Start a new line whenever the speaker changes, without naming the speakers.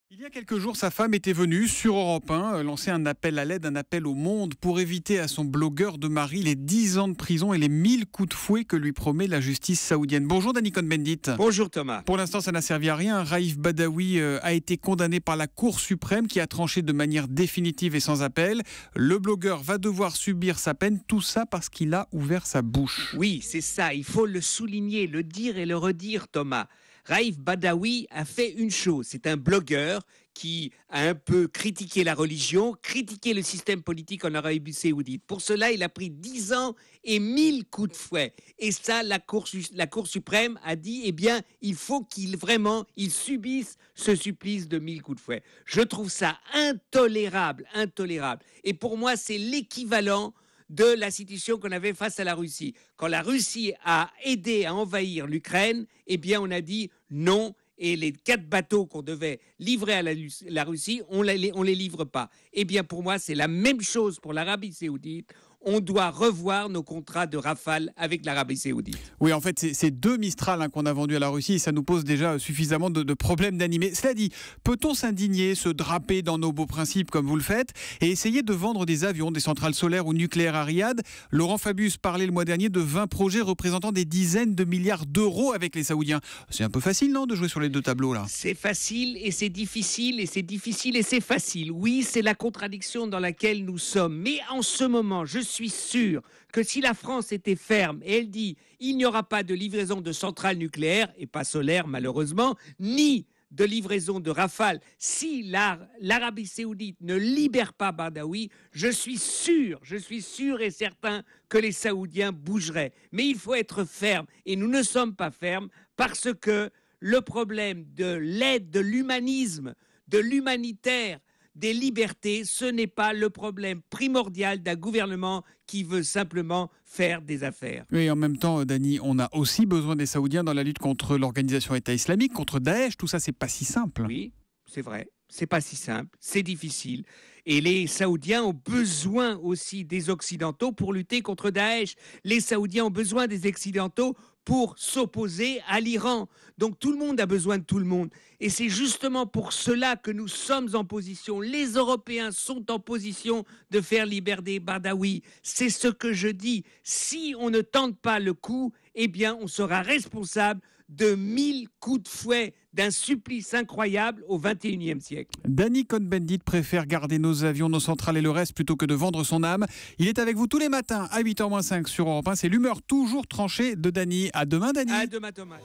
Il y a quelques jours, sa femme était venue sur Europe 1 lancer un appel à l'aide, un appel au monde pour éviter à son blogueur de mari les 10 ans de prison et les 1000 coups de fouet que lui promet la justice saoudienne. Bonjour Danny Cohn-Bendit.
Bonjour Thomas.
Pour l'instant, ça n'a servi à rien. Raif Badawi a été condamné par la Cour suprême qui a tranché de manière définitive et sans appel. Le blogueur va devoir subir sa peine, tout ça parce qu'il a ouvert sa bouche.
Oui, c'est ça, il faut le souligner, le dire et le redire Thomas. Raif Badawi a fait une chose, c'est un blogueur qui a un peu critiqué la religion, critiqué le système politique en Arabie Saoudite. Pour cela, il a pris 10 ans et 1000 coups de fouet. Et ça, la Cour suprême a dit, eh bien, il faut qu'il subisse ce supplice de 1000 coups de fouet. Je trouve ça intolérable. Et pour moi, c'est l'équivalent de la situation qu'on avait face à la Russie. Quand la Russie a aidé à envahir l'Ukraine, eh bien on a dit non, et les 4 bateaux qu'on devait livrer à la Russie, on les livre pas. Eh bien pour moi, c'est la même chose pour l'Arabie Saoudite. On doit revoir nos contrats de Rafale avec l'Arabie Saoudite.
Oui, en fait, c'est 2 Mistral qu'on a vendus à la Russie et ça nous pose déjà suffisamment de problèmes d'animer. Cela dit, peut-on s'indigner, se draper dans nos beaux principes comme vous le faites et essayer de vendre des avions, des centrales solaires ou nucléaires à Riyad? Laurent Fabius parlait le mois dernier de 20 projets représentant des dizaines de milliards d'euros avec les Saoudiens. C'est un peu facile, non, de jouer sur les 2 tableaux là?
C'est facile et c'est difficile et c'est difficile et c'est facile. Oui, c'est la contradiction dans laquelle nous sommes. Mais en ce moment, je suis sûr que si la France était ferme et elle dit il n'y aura pas de livraison de centrales nucléaires et pas solaires malheureusement, ni de livraison de Rafale, si l'Arabie Saoudite ne libère pas Badawi, je suis sûr et certain que les Saoudiens bougeraient. Mais il faut être ferme et nous ne sommes pas fermes parce que le problème de l'aide, de l'humanisme, de l'humanitaire, des libertés, ce n'est pas le problème primordial d'un gouvernement qui veut simplement faire des affaires.
Oui, en même temps, Dany, on a aussi besoin des Saoudiens dans la lutte contre l'organisation État islamique, contre Daesh. Tout ça, c'est pas si simple.
Oui, c'est vrai. C'est pas si simple, c'est difficile. Et les Saoudiens ont besoin aussi des Occidentaux pour lutter contre Daesh. Les Saoudiens ont besoin des Occidentaux pour s'opposer à l'Iran. Donc tout le monde a besoin de tout le monde. Et c'est justement pour cela que nous sommes en position, les Européens sont en position de faire libérer Badawi. C'est ce que je dis. Si on ne tente pas le coup, eh bien on sera responsable de 1000 coups de fouet, d'un supplice incroyable au XXIe siècle.
Danny Cohn-Bendit préfère garder nos avions, nos centrales et le reste plutôt que de vendre son âme. Il est avec vous tous les matins à 8h-5 sur Europe 1. C'est l'humeur toujours tranchée de Danny. À demain, Danny.
À demain, Thomas.